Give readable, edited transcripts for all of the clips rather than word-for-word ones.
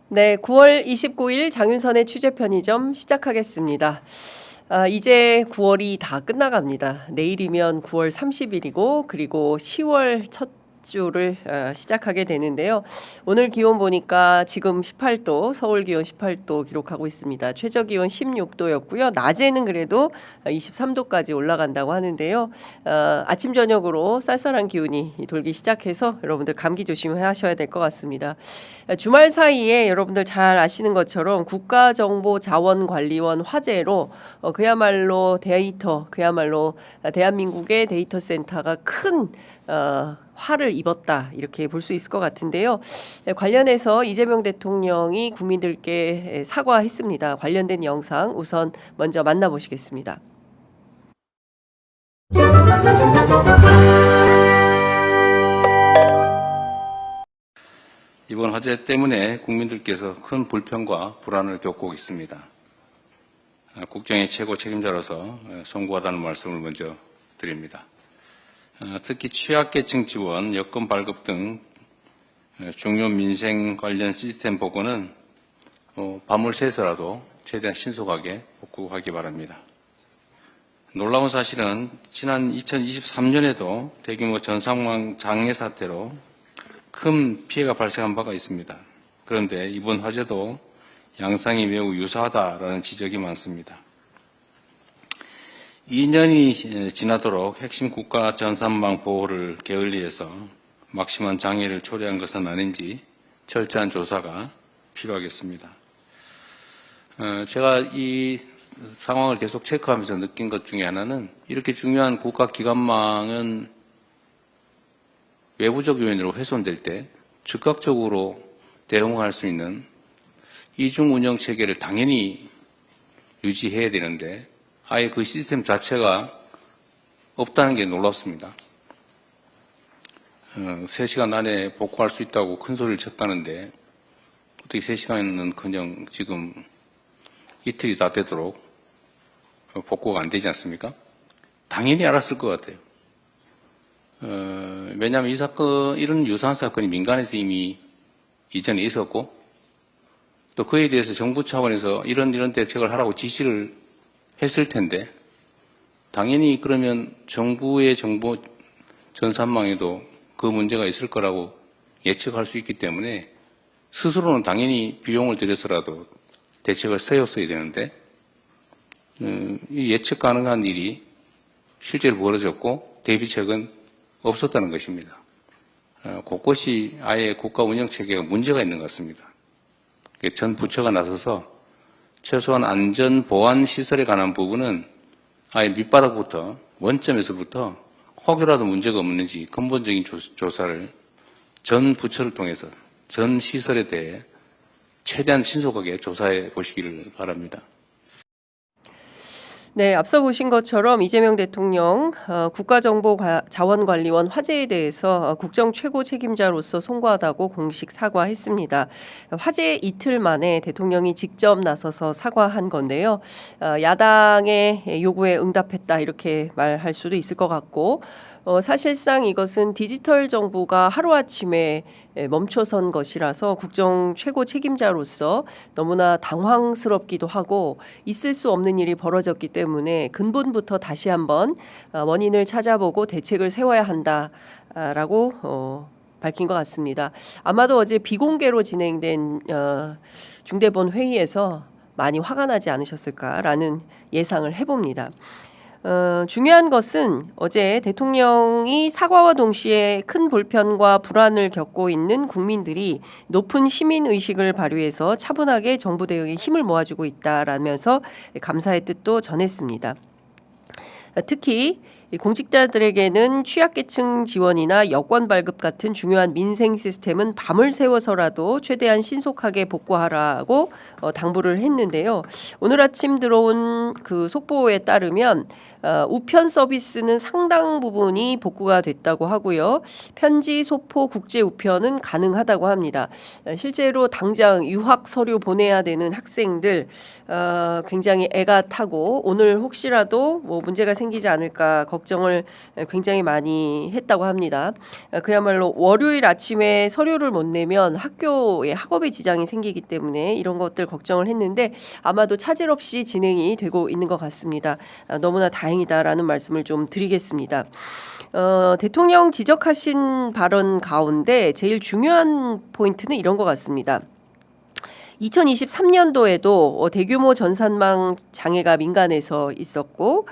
네, 9월 29일 장윤선의 취재 편의점 시작하겠습니다. 이제 9월이 다 끝나갑니다. 내일이면 9월 30일이고 그리고 10월 첫 주를 시작하게 되는데요. 오늘 기온 보니까 지금 18도, 서울 기온 18도 기록하고 있습니다. 최저 기온 16도였고요. 낮에는 그래도 23도까지 올라간다고 하는데요. 아침 저녁으로 쌀쌀한 기운이 돌기 시작해서 여러분들 감기 조심하셔야 될 것 같습니다. 주말 사이에 여러분들 잘 아시는 것처럼 국가정보자원관리원 화재로 그야말로 대한민국의 데이터 센터가 큰 화를 입었다 이렇게 볼 수 있을 것 같은데요. 관련해서 이재명 대통령이 국민들께 사과했습니다. 관련된 영상 우선 먼저 만나보시겠습니다. 이번 화재 때문에 국민들께서 큰 불편과 불안을 겪고 있습니다. 국정의 최고 책임자로서 송구하다는 말씀을 먼저 드립니다. 특히 취약계층 지원, 여건 발급 등 중요 민생 관련 시스템 복원은 밤을 새서라도 최대한 신속하게 복구하기 바랍니다. 놀라운 사실은 지난 2023년에도 대규모 전상망 장애 사태로 큰 피해가 발생한 바가 있습니다. 그런데 이번 화재도 양상이 매우 유사하다라는 지적이 많습니다. 2년이 지나도록 핵심 국가 전산망 보호를 게을리해서 막심한 장애를 초래한 것은 아닌지 철저한 조사가 필요하겠습니다. 제가 이 상황을 계속 체크하면서 느낀 것 중에 하나는 이렇게 중요한 국가 기관망은 외부적 요인으로 훼손될 때 즉각적으로 대응할 수 있는 이중 운영 체계를 당연히 유지해야 되는데 아예 그 시스템 자체가 없다는 게 놀랍습니다. 3시간 안에 복구할 수 있다고 큰 소리를 쳤다는데 어떻게 3시간은커녕 지금 이틀이 다 되도록 복구가 안 되지 않습니까? 당연히 알았을 것 같아요. 왜냐하면 이 사건, 이런 유사한 사건이 민간에서 이미 이전에 있었고 또 그에 대해서 정부 차원에서 이런 대책을 하라고 지시를 했을 텐데 당연히 그러면 정부의 정보 전산망에도 그 문제가 있을 거라고 예측할 수 있기 때문에 스스로는 당연히 비용을 들여서라도 대책을 세웠어야 되는데 이 예측 가능한 일이 실제로 벌어졌고 대비책은 없었다는 것입니다. 곳곳이 아예 국가 운영체계가 문제가 있는 것 같습니다. 전 부처가 나서서 최소한 안전 보안 시설에 관한 부분은 아예 밑바닥부터 원점에서부터 혹여라도 문제가 없는지 근본적인 조사를 전 부처를 통해서 전 시설에 대해 최대한 신속하게 조사해 보시기를 바랍니다. 네, 앞서 보신 것처럼 이재명 대통령 국가정보자원관리원 화재에 대해서 국정 최고 책임자로서 송구하다고 공식 사과했습니다. 화재 이틀 만에 대통령이 직접 나서서 사과한 건데요. 야당의 요구에 응답했다 이렇게 말할 수도 있을 것 같고 사실상 이것은 디지털 정부가 하루아침에 멈춰선 것이라서 국정 최고 책임자로서 너무나 당황스럽기도 하고 있을 수 없는 일이 벌어졌기 때문에 근본부터 다시 한번 원인을 찾아보고 대책을 세워야 한다라고 밝힌 것 같습니다. 아마도 어제 비공개로 진행된 중대본 회의에서 많이 화가 나지 않으셨을까라는 예상을 해봅니다. 중요한 것은 어제 대통령이 사과와 동시에 큰 불편과 불안을 겪고 있는 국민들이 높은 시민의식을 발휘해서 차분하게 정부 대응에 힘을 모아주고 있다라면서 감사의 뜻도 전했습니다. 특히 공직자들에게는 취약계층 지원이나 여권 발급 같은 중요한 민생 시스템은 밤을 새워서라도 최대한 신속하게 복구하라고 당부를 했는데요. 오늘 아침 들어온 그 속보에 따르면 우편 서비스는 상당 부분이 복구가 됐다고 하고요. 편지, 소포, 국제 우편은 가능하다고 합니다. 실제로 당장 유학 서류 보내야 되는 학생들 굉장히 애가 타고 오늘 혹시라도 뭐 문제가 생기지 않을까 걱정을 굉장히 많이 했다고 합니다. 그야말로 월요일 아침에 서류를 못 내면 학교에 학업에 지장이 생기기 때문에 이런 것들 걱정을 했는데 아마도 차질 없이 진행이 되고 있는 것 같습니다. 너무나 다행이다라는 말씀을 좀 드리겠습니다. 대통령 지적하신 발언 가운데 제일 중요한 포인트는 이런 것 같습니다. 2023년도에도 대규모 전산망 장애가 민간에서 있었고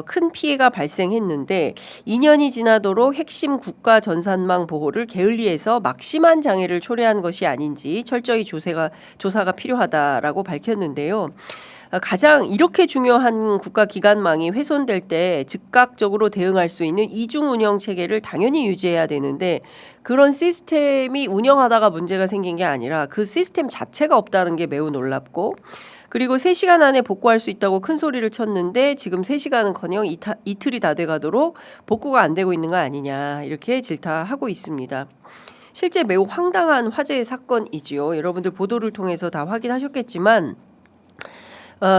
큰 피해가 발생했는데 2년이 지나도록 핵심 국가 전산망 보호를 게을리해서 막심한 장애를 초래한 것이 아닌지 철저히 조사가 필요하다라고 밝혔는데요. 가장 이렇게 중요한 국가 기관망이 훼손될 때 즉각적으로 대응할 수 있는 이중 운영 체계를 당연히 유지해야 되는데 그런 시스템이 운영하다가 문제가 생긴 게 아니라 그 시스템 자체가 없다는 게 매우 놀랍고 그리고 3시간 안에 복구할 수 있다고 큰 소리를 쳤는데 지금 3시간은커녕 이틀이 다 돼가도록 복구가 안 되고 있는 거 아니냐 이렇게 질타하고 있습니다. 실제 매우 황당한 화재의 사건이지요. 여러분들 보도를 통해서 다 확인하셨겠지만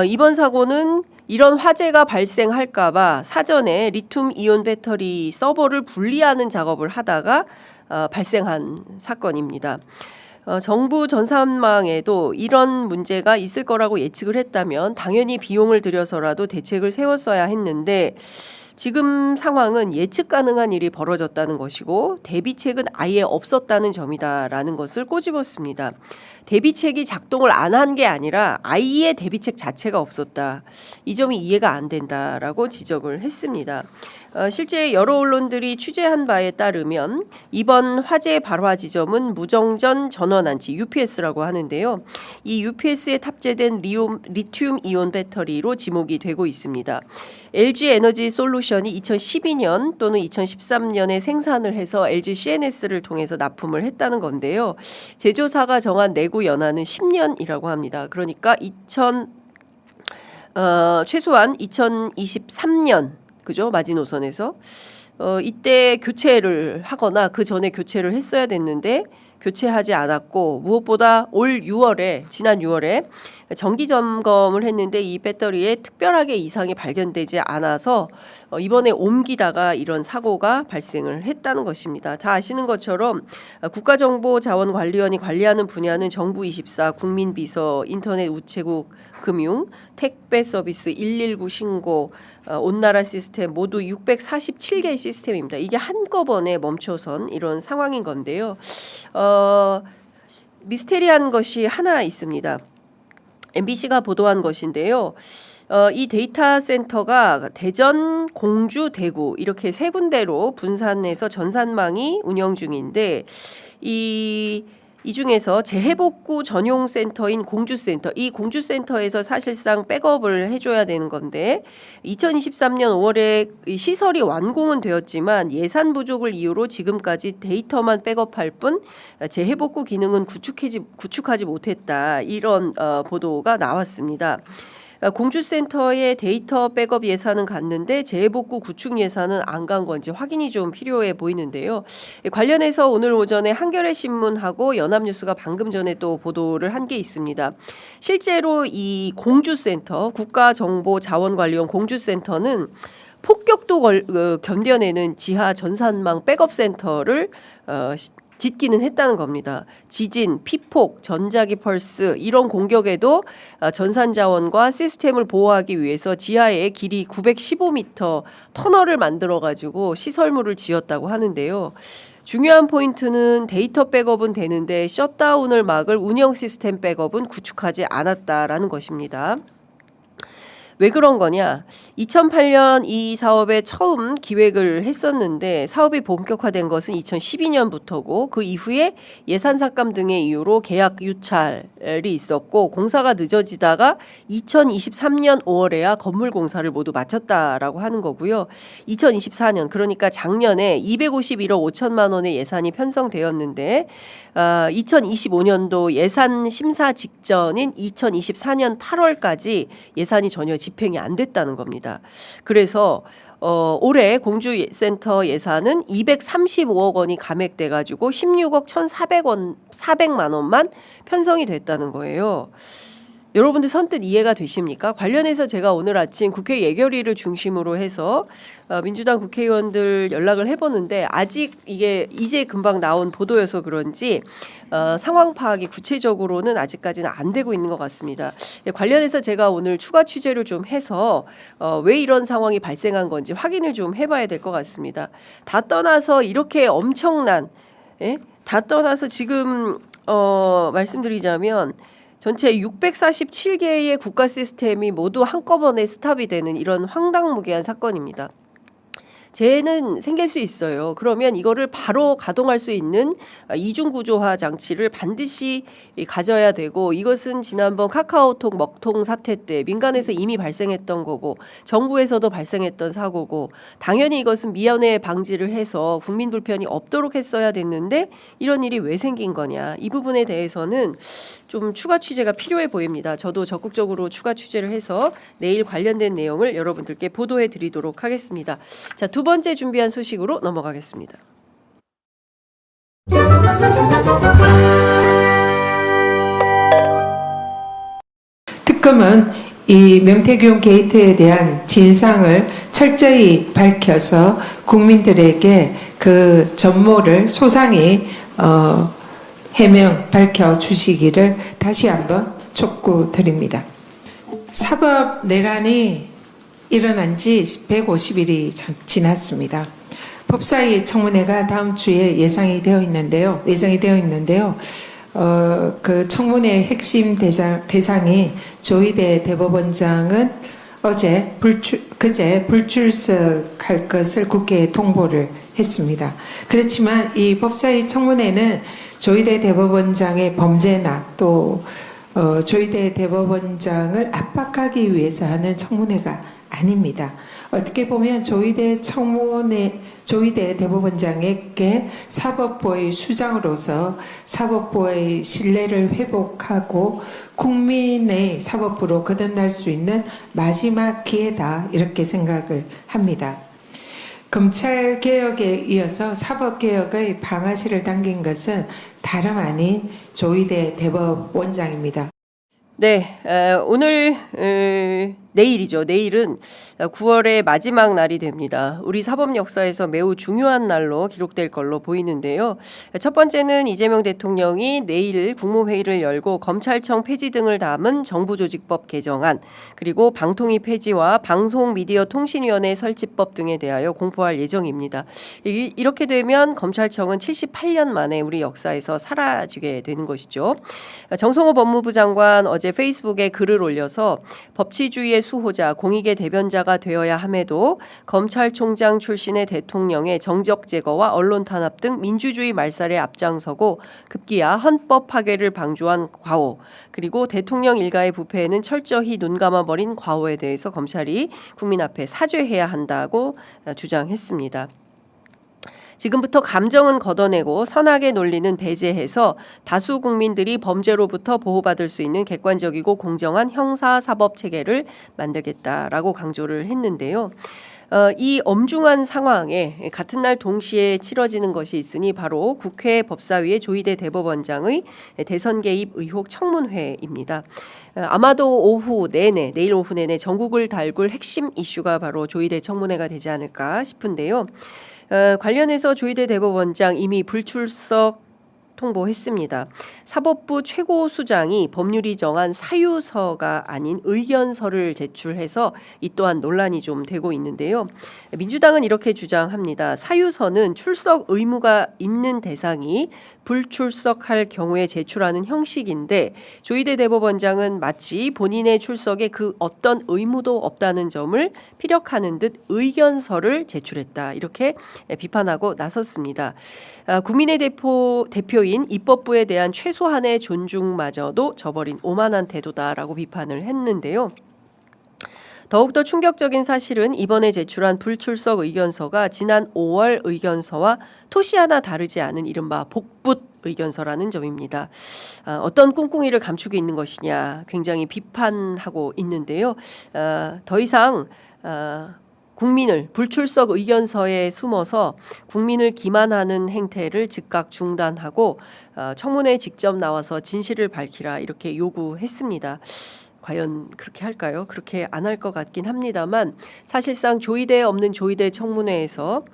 이번 사고는 이런 화재가 발생할까봐 사전에 리튬 이온 배터리 서버를 분리하는 작업을 하다가 발생한 사건입니다. 정부 전산망에도 이런 문제가 있을 거라고 예측을 했다면 당연히 비용을 들여서라도 대책을 세웠어야 했는데 지금 상황은 예측 가능한 일이 벌어졌다는 것이고 대비책은 아예 없었다는 점이다라는 것을 꼬집었습니다. 대비책이 작동을 안 한 게 아니라 아예 대비책 자체가 없었다. 이 점이 이해가 안 된다라고 지적을 했습니다. 실제 여러 언론들이 취재한 바에 따르면 이번 화재 발화 지점은 무정전 전원안치 UPS라고 하는데요. 이 UPS에 탑재된 리튬 이온 배터리로 지목이 되고 있습니다. LG 에너지 솔루션이 2012년 또는 2013년에 생산을 해서 LG CNS를 통해서 납품을 했다는 건데요. 제조사가 정한 내구 연한은 10년이라고 합니다. 그러니까 최소한 2023년 그죠? 마지노선에서 이때 교체를 하거나 그 전에 교체를 했어야 됐는데 교체하지 않았고 무엇보다 지난 6월에 정기 점검을 했는데 이 배터리에 특별하게 이상이 발견되지 않아서 이번에 옮기다가 이런 사고가 발생을 했다는 것입니다. 다 아시는 것처럼 국가정보자원관리원이 관리하는 분야는 정부24, 국민비서, 인터넷 우체국, 금융, 택배 서비스, 119 신고, 온나라 시스템 모두 647개의 시스템입니다. 이게 한꺼번에 멈춰선 이런 상황인 건데요. 미스테리한 것이 하나 있습니다. MBC가 보도한 것인데요. 이 데이터 센터가 대전, 공주, 대구 이렇게 3군데로 분산해서 전산망이 운영 중인데 이 중에서 재해복구 전용 센터인 공주센터, 이 공주센터에서 사실상 백업을 해줘야 되는 건데 2023년 5월에 시설이 완공은 되었지만 예산 부족을 이유로 지금까지 데이터만 백업할 뿐 재해복구 기능은 구축하지 못했다. 이런 보도가 나왔습니다. 공주센터의 데이터 백업 예산은 갔는데 재해복구 구축 예산은 안 간 건지 확인이 좀 필요해 보이는데요. 관련해서 오늘 오전에 한겨레 신문하고 연합뉴스가 방금 전에 또 보도를 한 게 있습니다. 실제로 이 공주센터 국가정보자원관리원 공주센터는 폭격도 견뎌내는 지하 전산망 백업 센터를 짓기는 했다는 겁니다. 지진, 피폭, 전자기 펄스 이런 공격에도 전산자원과 시스템을 보호하기 위해서 지하에 길이 915m 터널을 만들어가지고 시설물을 지었다고 하는데요. 중요한 포인트는 데이터 백업은 되는데 셧다운을 막을 운영 시스템 백업은 구축하지 않았다라는 것입니다. 왜 그런 거냐? 2008년 이 사업에 처음 기획을 했었는데 사업이 본격화된 것은 2012년부터고 그 이후에 예산 삭감 등의 이유로 계약 유찰이 있었고 공사가 늦어지다가 2023년 5월에야 건물 공사를 모두 마쳤다라고 하는 거고요. 2024년 그러니까 작년에 251억 5천만 원의 예산이 편성되었는데 2025년도 예산 심사 직전인 2024년 8월까지 예산이 전혀 집행이 안 됐다는 겁니다. 그래서 올해 공주센터 예산은 235억 원이 감액돼 가지고 16억 1,400만 원만 편성이 됐다는 거예요. 여러분들 선뜻 이해가 되십니까? 관련해서 제가 오늘 아침 국회 예결위를 중심으로 해서 민주당 국회의원들 연락을 해보는데 아직 이게 이제 금방 나온 보도여서 그런지 상황 파악이 구체적으로는 아직까지는 안 되고 있는 것 같습니다. 관련해서 제가 오늘 추가 취재를 좀 해서 왜 이런 상황이 발생한 건지 확인을 좀 해봐야 될 것 같습니다. 다 떠나서 이렇게 엄청난 다 떠나서 지금 말씀드리자면 전체 647개의 국가 시스템이 모두 한꺼번에 스탑이 되는 이런 황당무계한 사건입니다. 재해는 생길 수 있어요. 그러면 이거를 바로 가동할 수 있는 이중구조화 장치를 반드시 가져야 되고, 이것은 지난번 카카오톡 먹통 사태 때 민간에서 이미 발생했던 거고 정부에서도 발생했던 사고고, 당연히 이것은 미연에 방지를 해서 국민 불편이 없도록 했어야 됐는데 이런 일이 왜 생긴 거냐, 이 부분에 대해서는 좀 추가 취재가 필요해 보입니다. 저도 적극적으로 추가 취재를 해서 내일 관련된 내용을 여러분들께 보도해 드리도록 하겠습니다. 자, 두 번째 준비한 소식으로 넘어가겠습니다. 특검은 이 명태균 게이트에 대한 진상을 철저히 밝혀서 국민들에게 그 전모를 소상히 해명 밝혀주시기를 다시 한번 촉구드립니다. 사법 내란이 일어난 지 150일이 지났습니다. 법사위 청문회가 다음 주에 예정이 되어 있는데요. 그 청문회 핵심 대상이 조희대 대법원장은 그제 불출석할 것을 국회에 통보를 했습니다. 그렇지만 이 법사위 청문회는 조희대 대법원장의 범죄나 또 조희대 대법원장을 압박하기 위해서 하는 청문회가 아닙니다. 어떻게 보면 조희대 대법원장에게 사법부의 수장으로서 사법부의 신뢰를 회복하고 국민의 사법부로 거듭날 수 있는 마지막 기회다, 이렇게 생각을 합니다. 검찰개혁에 이어서 사법개혁의 방아쇠를 당긴 것은 다름 아닌 조희대 대법원장입니다. 네, 오늘 내일이죠. 내일은 9월의 마지막 날이 됩니다. 우리 사법 역사에서 매우 중요한 날로 기록될 걸로 보이는데요. 첫 번째는 이재명 대통령이 내일 국무회의를 열고 검찰청 폐지 등을 담은 정부조직법 개정안, 그리고 방통위 폐지와 방송미디어통신위원회 설치법 등에 대하여 공포할 예정입니다. 이렇게 되면 검찰청은 78년 만에 우리 역사에서 사라지게 되는 것이죠. 정성호 법무부 장관 어제 페이스북에 글을 올려서 법치주의의 수호자, 공익의 대변자가 되어야 함에도 검찰총장 출신의 대통령의 정적 제거와 언론 탄압 등 민주주의 말살에 앞장서고 급기야 헌법 파괴를 방조한 과오, 그리고 대통령 일가의 부패에는 철저히 눈감아버린 과오에 대해서 검찰이 국민 앞에 사죄해야 한다고 주장했습니다. 지금부터 감정은 걷어내고 선악의 논리는 배제해서 다수 국민들이 범죄로부터 보호받을 수 있는 객관적이고 공정한 형사사법 체계를 만들겠다라고 강조를 했는데요. 이 엄중한 상황에 같은 날 동시에 치러지는 것이 있으니 바로 국회 법사위의 조희대 대법원장의 대선 개입 의혹 청문회입니다. 아마도 내일 오후 내내 전국을 달굴 핵심 이슈가 바로 조희대 청문회가 되지 않을까 싶은데요. 관련해서 조희대 대법원장 이미 불출석 통보했습니다. 사법부 최고수장이 법률이 정한 사유서가 아닌 의견서를 제출해서 이 또한 논란이 좀 되고 있는데요. 민주당은 이렇게 주장합니다. 사유서는 출석 의무가 있는 대상이 불출석할 경우에 제출하는 형식인데 조희대 대법원장은 마치 본인의 출석에 그 어떤 의무도 없다는 점을 피력하는 듯 의견서를 제출했다, 이렇게 비판하고 나섰습니다. 국민의 대표인 입법부에 대한 최소한의 존중마저도 저버린 오만한 태도다라고 비판을 했는데요. 더욱더 충격적인 사실은 이번에 제출한 불출석 의견서가 지난 5월 의견서와 토시 하나 다르지 않은 이른바 복붙 의견서라는 점입니다. 어떤 꿍꿍이를 감추고 있는 것이냐 굉장히 비판하고 있는데요. 더 이상 국민을 불출석 의견서에 숨어서 국민을 기만하는 행태를 즉각 중단하고 청문회에 직접 나와서 진실을 밝히라 이렇게 요구했습니다. 과연 그렇게 할까요? 그렇게 안 할 것 같긴 합니다만 사실상 조의대에 없는 조의대 청문회에서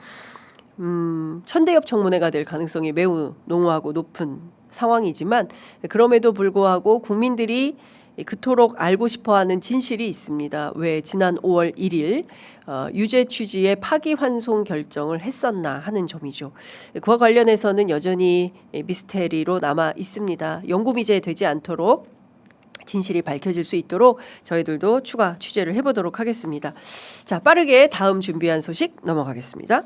천대엽 청문회가 될 가능성이 매우 농후하고 높은 상황이지만 그럼에도 불구하고 국민들이 그토록 알고 싶어하는 진실이 있습니다. 왜 지난 5월 1일 유죄 취지의 파기환송 결정을 했었나 하는 점이죠. 그와 관련해서는 여전히 미스테리로 남아 있습니다. 영구미제 되지 않도록 진실이 밝혀질 수 있도록 저희들도 추가 취재를 해보도록 하겠습니다. 자, 빠르게 다음 준비한 소식 넘어가겠습니다.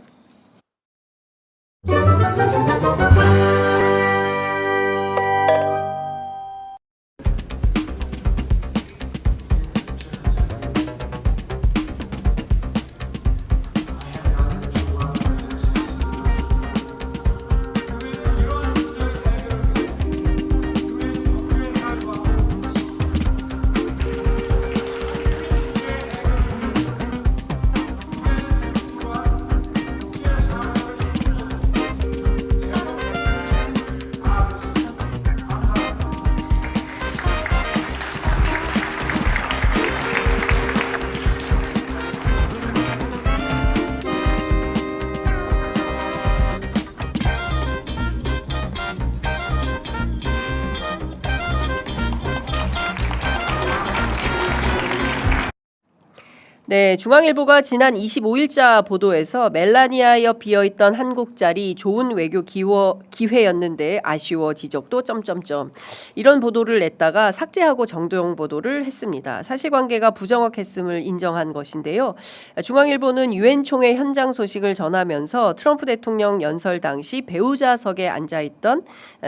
네, 중앙일보가 지난 25일자 보도에서 멜라니아 옆 비어있던 한국 자리 좋은 외교 기회였는데 아쉬워 지적도 점점점 이런 보도를 냈다가 삭제하고 정도용 보도를 했습니다. 사실관계가 부정확했음을 인정한 것인데요. 중앙일보는 유엔 총회 현장 소식을 전하면서 트럼프 대통령 연설 당시 배우자석에 앉아있던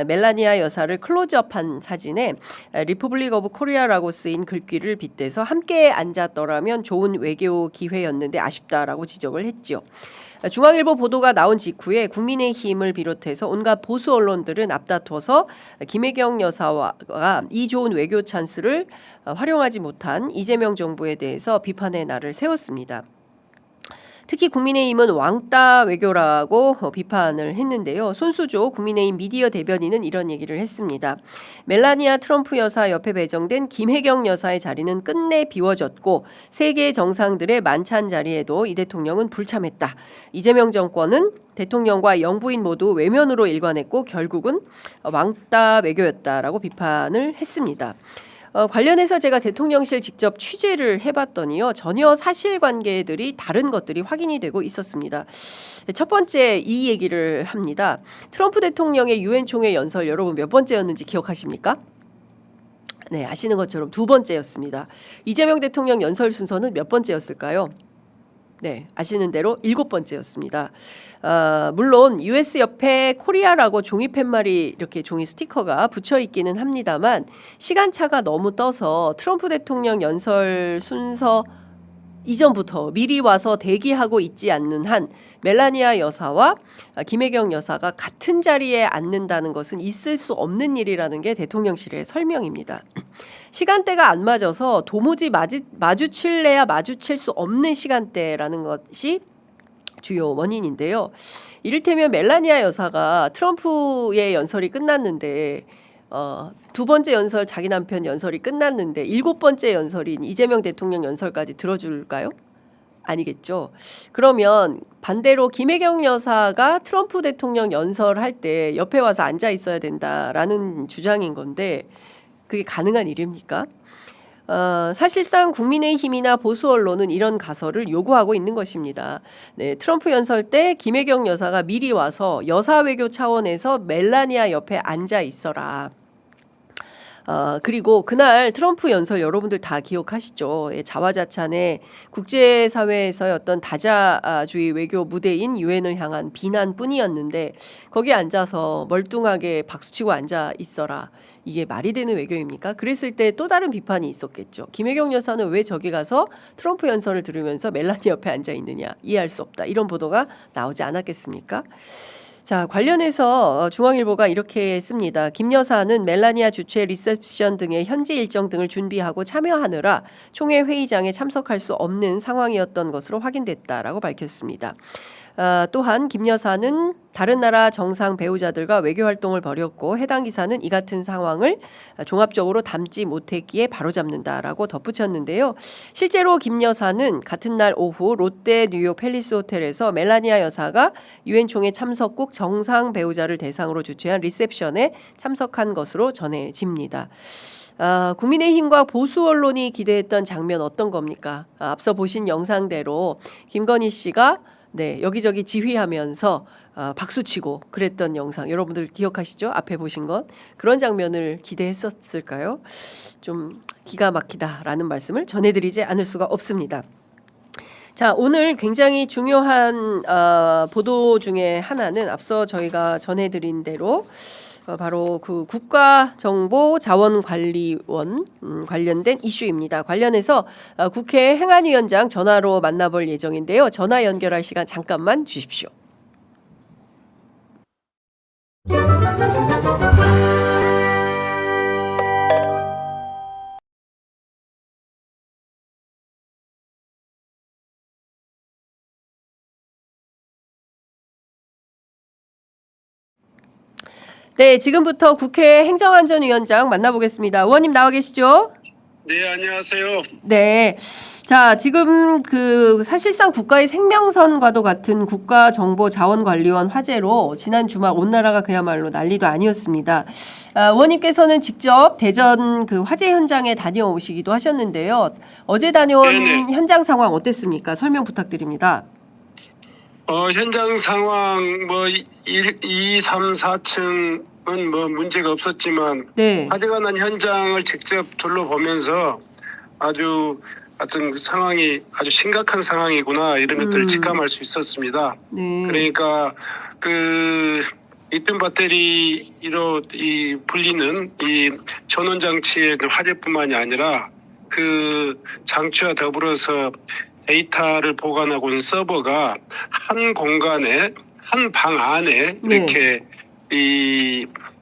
멜라니아 여사를 클로즈업한 사진에 리퍼블릭 오브 코리아라고 쓰인 글귀를 빗대서 함께 앉았더라면 좋은 외교 기회였는데 아쉽다라고 지적을 했죠. 중앙일보 보도가 나온 직후에 국민의힘을 비롯해서 온갖 보수 언론들은 앞다퉈서 김혜경 여사가 이 좋은 외교 찬스를 활용하지 못한 이재명 정부에 대해서 비판의 날을 세웠습니다. 특히 국민의힘은 왕따 외교라고 비판을 했는데요. 손수조 국민의힘 미디어 대변인은 이런 얘기를 했습니다. 멜라니아 트럼프 여사 옆에 배정된 김혜경 여사의 자리는 끝내 비워졌고 세계 정상들의 만찬 자리에도 이 대통령은 불참했다. 이재명 정권은 대통령과 영부인 모두 외면으로 일관했고 결국은 왕따 외교였다라고 비판을 했습니다. 관련해서 제가 대통령실 직접 취재를 해봤더니요. 전혀 사실관계들이 다른 것들이 확인이 되고 있었습니다. 첫 번째 이 얘기를 합니다. 트럼프 대통령의 유엔 총회 연설 여러분 몇 번째였는지 기억하십니까? 네, 아시는 것처럼 두 번째였습니다. 이재명 대통령 연설 순서는 몇 번째였을까요? 네, 아시는 대로 7번째였습니다. 물론 US 옆에 코리아라고 종이 팻말이 이렇게 종이 스티커가 붙여 있기는 합니다만 시간차가 너무 떠서 트럼프 대통령 연설 순서 이전부터 미리 와서 대기하고 있지 않는 한 멜라니아 여사와 김혜경 여사가 같은 자리에 앉는다는 것은 있을 수 없는 일이라는 게 대통령실의 설명입니다. 시간대가 안 맞아서 도무지 마주칠래야 마주칠 수 없는 시간대라는 것이 주요 원인인데요. 이를테면 멜라니아 여사가 트럼프의 연설이 끝났는데 두 번째 연설 자기 남편 연설이 끝났는데 7번째 연설인 이재명 대통령 연설까지 들어줄까요? 아니겠죠. 그러면 반대로 김혜경 여사가 트럼프 대통령 연설할 때 옆에 와서 앉아 있어야 된다라는 주장인 건데 그게 가능한 일입니까? 사실상 국민의힘이나 보수 언론은 이런 가설을 요구하고 있는 것입니다. 네, 트럼프 연설 때 김혜경 여사가 미리 와서 여사 외교 차원에서 멜라니아 옆에 앉아 있어라. 그리고 그날 트럼프 연설 여러분들 다 기억하시죠? 자화자찬의 국제사회에서의 어떤 다자주의 외교 무대인 유엔을 향한 비난뿐이었는데 거기에 앉아서 멀뚱하게 박수치고 앉아 있어라. 이게 말이 되는 외교입니까? 그랬을 때 또 다른 비판이 있었겠죠. 김혜경 여사는 왜 저기 가서 트럼프 연설을 들으면서 멜라니 옆에 앉아 있느냐. 이해할 수 없다. 이런 보도가 나오지 않았겠습니까? 자, 관련해서 중앙일보가 이렇게 씁니다. 김 여사는 멜라니아 주최 리셉션 등의 현지 일정 등을 준비하고 참여하느라 총회 회의장에 참석할 수 없는 상황이었던 것으로 확인됐다라고 밝혔습니다. 또한 김 여사는 다른 나라 정상 배우자들과 외교 활동을 벌였고 해당 기사는 이 같은 상황을 종합적으로 담지 못했기에 바로잡는다라고 덧붙였는데요. 실제로 김 여사는 같은 날 오후 롯데 뉴욕 팰리스 호텔에서 멜라니아 여사가 유엔 총회 참석국 정상 배우자를 대상으로 주최한 리셉션에 참석한 것으로 전해집니다. 국민의힘과 보수 언론이 기대했던 장면 어떤 겁니까? 앞서 보신 영상대로 김건희 씨가 여기저기 지휘하면서 박수치고 그랬던 영상 여러분들 기억하시죠? 앞에 보신 것 그런 장면을 기대했었을까요? 좀 기가 막히다라는 말씀을 전해드리지 않을 수가 없습니다. 자, 오늘 굉장히 중요한 보도 중에 하나는 앞서 저희가 전해드린 대로 바로 그 국가정보자원관리원 관련된 이슈입니다. 관련해서 국회 행안위원장 전화로 만나볼 예정인데요. 전화 연결할 시간 잠깐만 주십시오. 네, 지금부터 국회 행정안전위원장 만나보겠습니다. 의원님 나와 계시죠? 네, 안녕하세요. 네. 자, 지금 그 사실상 국가의 생명선과도 같은 국가정보자원관리원 화재로 지난 주말 온 나라가 그야말로 난리도 아니었습니다. 의원님께서는 직접 대전 그 화재 현장에 다녀오시기도 하셨는데요. 어제 다녀온 네네. 현장 상황 어땠습니까? 설명 부탁드립니다. 현장 상황 2, 3, 4층은 문제가 없었지만 네. 화재가 난 현장을 직접 둘러보면서 어떤 그 상황이 아주 심각한 상황이구나 이런 것들을 직감할 수 있었습니다. 네. 그러니까 그 리튬 배터리로 불리는 이 전원 장치의 화재뿐만이 아니라 그 장치와 더불어서 데이터를 보관하고 있는 서버가 한 공간에 한 방 안에 이렇게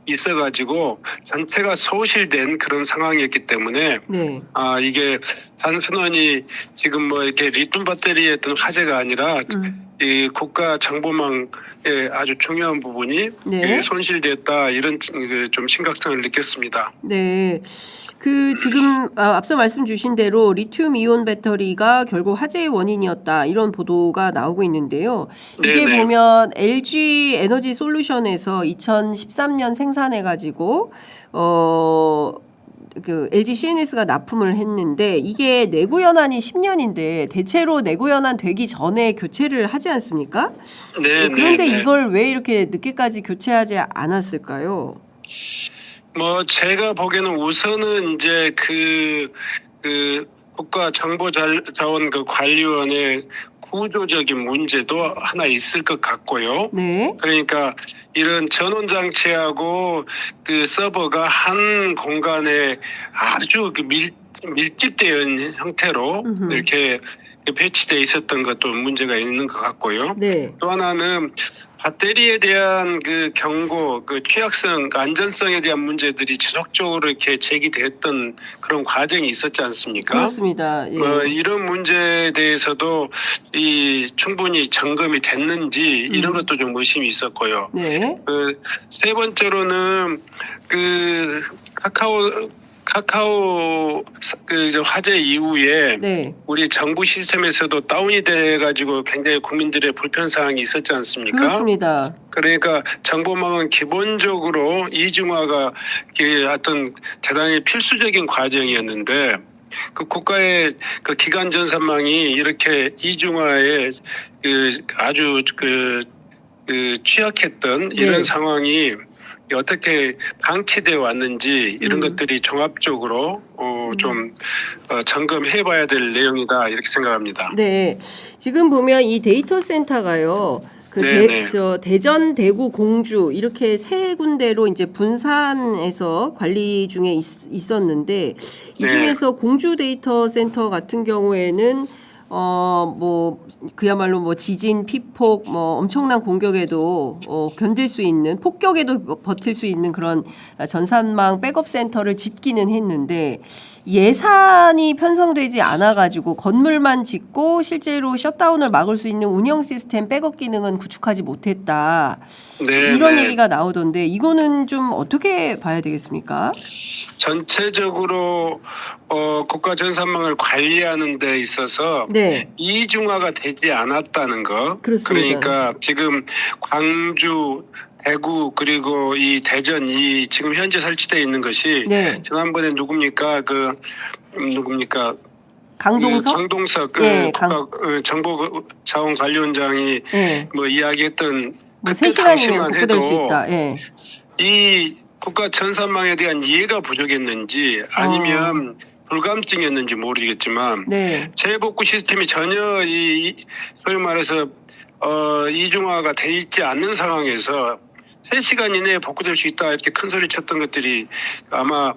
있어가지고 전체가 소실된 그런 상황이었기 때문에 네. 이게 단순히 지금 이렇게 리튬 배터리의 어떤 화재가 아니라 이 국가 정보망의 아주 중요한 부분이 네. 손실됐다 이런 좀 심각성을 느꼈습니다. 네. 그 지금 앞서 말씀 주신 대로 리튬 이온 배터리가 결국 화재의 원인이었다 이런 보도가 나오고 있는데요. 이게 네네. 보면 LG 에너지 솔루션에서 2013년 생산해 가지고 그 LG CNS가 납품을 했는데 이게 내구 연한이 10년인데 대체로 내구 연한 되기 전에 교체를 하지 않습니까? 네. 그런데 네. 이걸 왜 이렇게 늦게까지 교체하지 않았을까요? 제가 보기에는 우선은 이제 그 국가정보자원 그 관리원의 구조적인 문제도 하나 있을 것 같고요. 네. 그러니까 이런 전원 장치하고 그 서버가 한 공간에 아주 밀집되어 있는 형태로 이렇게 배치되어 있었던 것도 문제가 있는 것 같고요. 네. 또 하나는 배터리에 대한 그 경고, 그 취약성, 그 안전성에 대한 문제들이 지속적으로 이렇게 제기됐던 그런 과정이 있었지 않습니까? 그렇습니다. 예. 이런 문제에 대해서도 충분히 점검이 됐는지 이런 것도 좀 의심이 있었고요. 네. 세 번째로는 그 카카오 그 화재 이후에 네. 우리 정부 시스템에서도 다운이 돼가지고 굉장히 국민들의 불편 사항이 있었지 않습니까? 그렇습니다. 그러니까 정보망은 기본적으로 이중화가 어떤 대단히 필수적인 과정이었는데 그 국가의 그 기간 전산망이 이렇게 이중화에 아주 취약했던 이런 상황이 어떻게 방치되어 왔는지 이런 것들이 종합적으로 좀 점검해봐야 될 내용이다 이렇게 생각합니다. 네, 지금 보면 이 데이터 센터가요. 대전, 대구, 공주 이렇게 세 군데로 이제 분산해서 관리 중에 있었는데 이 중에서 공주 데이터 센터 같은 경우에는 뭐 그야말로 뭐 지진, 피폭, 뭐 엄청난 공격에도 견딜 수 있는 폭격에도 버틸 수 있는 그런 전산망 백업 센터를 짓기는 했는데 예산이 편성되지 않아가지고 건물만 짓고 실제로 셧다운을 막을 수 있는 운영 시스템 백업 기능은 구축하지 못했다. 네, 이런 네. 얘기가 나오던데 이거는 좀 어떻게 봐야 되겠습니까? 전체적으로 국가 전산망을 관리하는 데 있어서 네, 이중화가 되지 않았다는 거. 그렇습니다. 그러니까 지금 광주, 대구 그리고 이 대전 이 지금 현재 설치되어 있는 것이 네, 지난번에 누굽니까 누굽니까 강동석. 강동석 예, 국가 정보자원관리원장이 예, 뭐 이야기했던 뭐 그때 3시간이면 당시만 복구될 수 해도 있다. 예. 이 국가 전산망에 대한 이해가 부족했는지 아니면 불감증이었는지 모르겠지만 네. 재복구 시스템이 전혀 소위 말해서 이중화가 돼 있지 않는 상황에서 3시간 이내에 복구될 수 있다 이렇게 큰 소리 쳤던 것들이 아마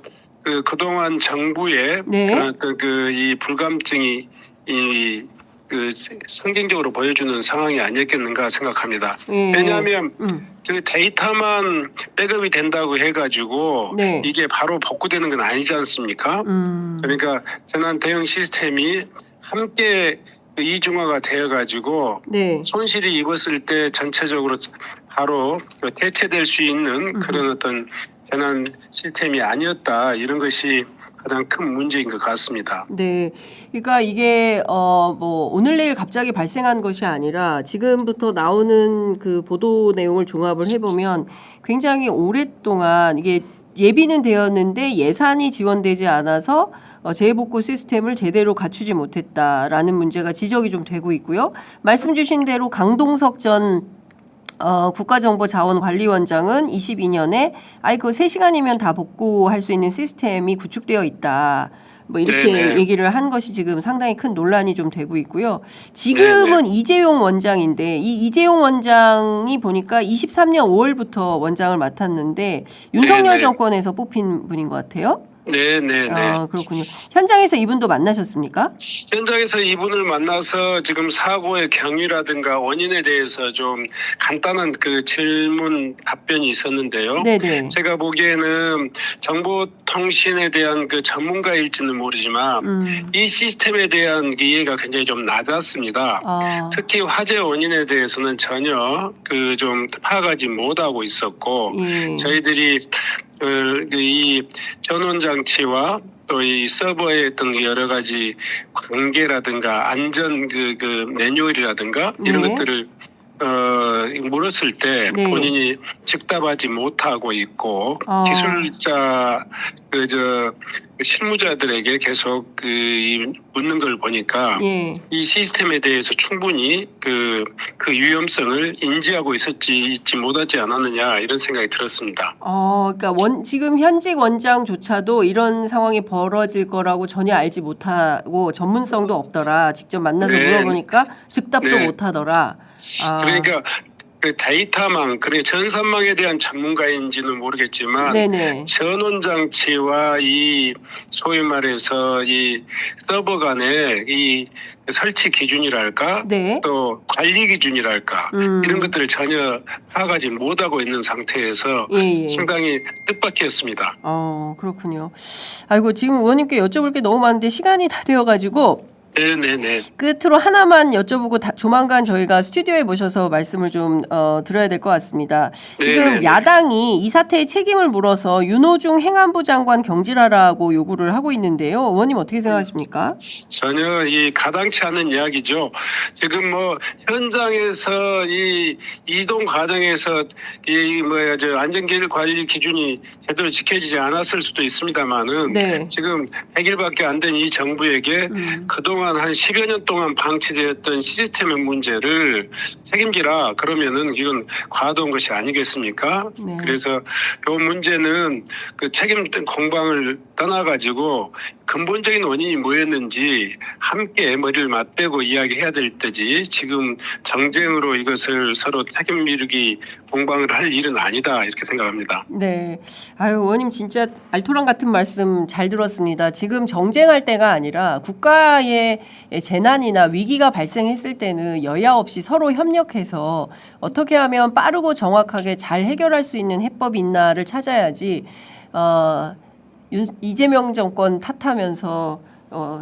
그동안 정부의 네. 그런 어떤 이 불감증이 상징적으로 보여주는 상황이 아니었겠는가 생각합니다. 예. 왜냐하면 그 데이터만 백업이 된다고 해가지고 네. 이게 바로 복구되는 건 아니지 않습니까? 그러니까 전환 대응 시스템이 함께 이중화가 되어가지고 네. 손실이 입었을 때 전체적으로 바로 대체될 수 있는 그런 어떤 전환 시스템이 아니었다 이런 것이 가장 큰 문제인 것 같습니다. 네. 그러니까 이게 뭐 오늘 내일 갑자기 발생한 것이 아니라 지금부터 나오는 그 보도 내용을 종합을 해보면 굉장히 오랫동안 이게 예비는 되었는데 예산이 지원되지 않아서 재해복구 시스템을 제대로 갖추지 못했다라는 문제가 지적이 좀 되고 있고요. 말씀 주신 대로 강동석 전 국가정보자원관리원장은 22년에 그거 3시간이면 다 복구할 수 있는 시스템이 구축되어 있다. 뭐 이렇게 네네. 얘기를 한 것이 지금 상당히 큰 논란이 좀 되고 있고요. 지금은 이재용 원장인데 이 이재용 원장이 보니까 23년 5월부터 원장을 맡았는데 윤석열 네네. 정권에서 뽑힌 분인 것 같아요. 네네네. 그렇군요. 현장에서 이분도 만나셨습니까? 현장에서 이분을 만나서 지금 사고의 경위라든가 원인에 대해서 좀 간단한 그 질문 답변이 있었는데요. 네네. 제가 보기에는 정보통신에 대한 그 전문가일지는 모르지만 이 시스템에 대한 이해가 굉장히 좀 낮았습니다. 특히 화재 원인에 대해서는 전혀 좀 파악하지 못하고 있었고 예. 저희들이 이 전원 장치와 또 이 서버의 어떤 여러 가지 관계라든가 안전 매뉴얼이라든가 이런 네. 것들을 물었을 때 네. 본인이 즉답하지 못하고 있고 기술자 실무자들에게 계속 묻는 걸 보니까 예. 이 시스템에 대해서 충분히 그 위험성을 인지하고 있지 못하지 않았느냐 이런 생각이 들었습니다. 그러니까 지금 현직 원장조차도 이런 상황이 벌어질 거라고 전혀 알지 못하고 전문성도 없더라. 직접 만나서 네. 물어보니까 즉답도 네. 못하더라. 그러니까 그 데이터망, 그래 전산망에 대한 전문가인지는 모르겠지만 네네. 전원 장치와 이 소위 말해서 이 서버 간의 이 설치 기준이랄까, 네. 또 관리 기준이랄까 이런 것들을 전혀 파악하지 못하고 있는 상태에서 예. 상당히 뜻밖이었습니다. 그렇군요. 아이고 지금 의원님께 여쭤볼 게 너무 많은데 시간이 다 되어가지고. 네네네. 끝으로 하나만 여쭤보고 조만간 저희가 스튜디오에 모셔서 말씀을 좀 들어야 될 것 같습니다. 지금 네네네. 야당이 이 사태의 책임을 물어서 윤호중 행안부 장관 경질하라고 요구를 하고 있는데요. 의원님 어떻게 생각하십니까? 전혀 가당치 않은 이야기죠. 지금 뭐 현장에서 이 이동 과정에서 안전기술 관리 기준이 제대로 지켜지지 않았을 수도 있습니다만은 네. 지금 100일밖에 안 된 이 정부에게 그동안 한 10여 년 동안 방치되었던 시스템의 문제를 책임지라 그러면은 이건 과도한 것이 아니겠습니까? 네. 그래서 이 문제는 그 책임 공방을 떠나가지고 근본적인 원인이 뭐였는지 함께 머리를 맞대고 이야기해야 될 때지 지금 정쟁으로 이것을 서로 책임 미루기 공방을 할 일은 아니다 이렇게 생각합니다. 네. 아유, 의원님 진짜 알토란 같은 말씀 잘 들었습니다. 지금 정쟁할 때가 아니라 국가의 재난이나 위기가 발생했을 때는 여야 없이 서로 협력해서 어떻게 하면 빠르고 정확하게 잘 해결할 수 있는 해법이 있나를 찾아야지 이재명 정권 탓하면서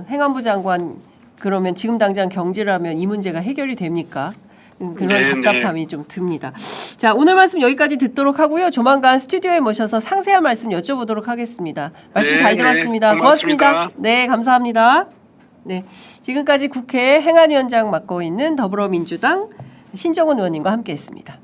행안부 장관 그러면 지금 당장 경질하면 이 문제가 해결이 됩니까? 그런 네, 답답함이 좀 듭니다. 자, 오늘 말씀 여기까지 듣도록 하고요. 조만간 스튜디오에 모셔서 상세한 말씀 여쭤보도록 하겠습니다. 말씀 네, 잘 네, 들었습니다. 고맙습니다. 고맙습니다. 네, 감사합니다. 네, 지금까지 국회 행안위원장 맡고 있는 더불어민주당 신정은 의원님과 함께했습니다.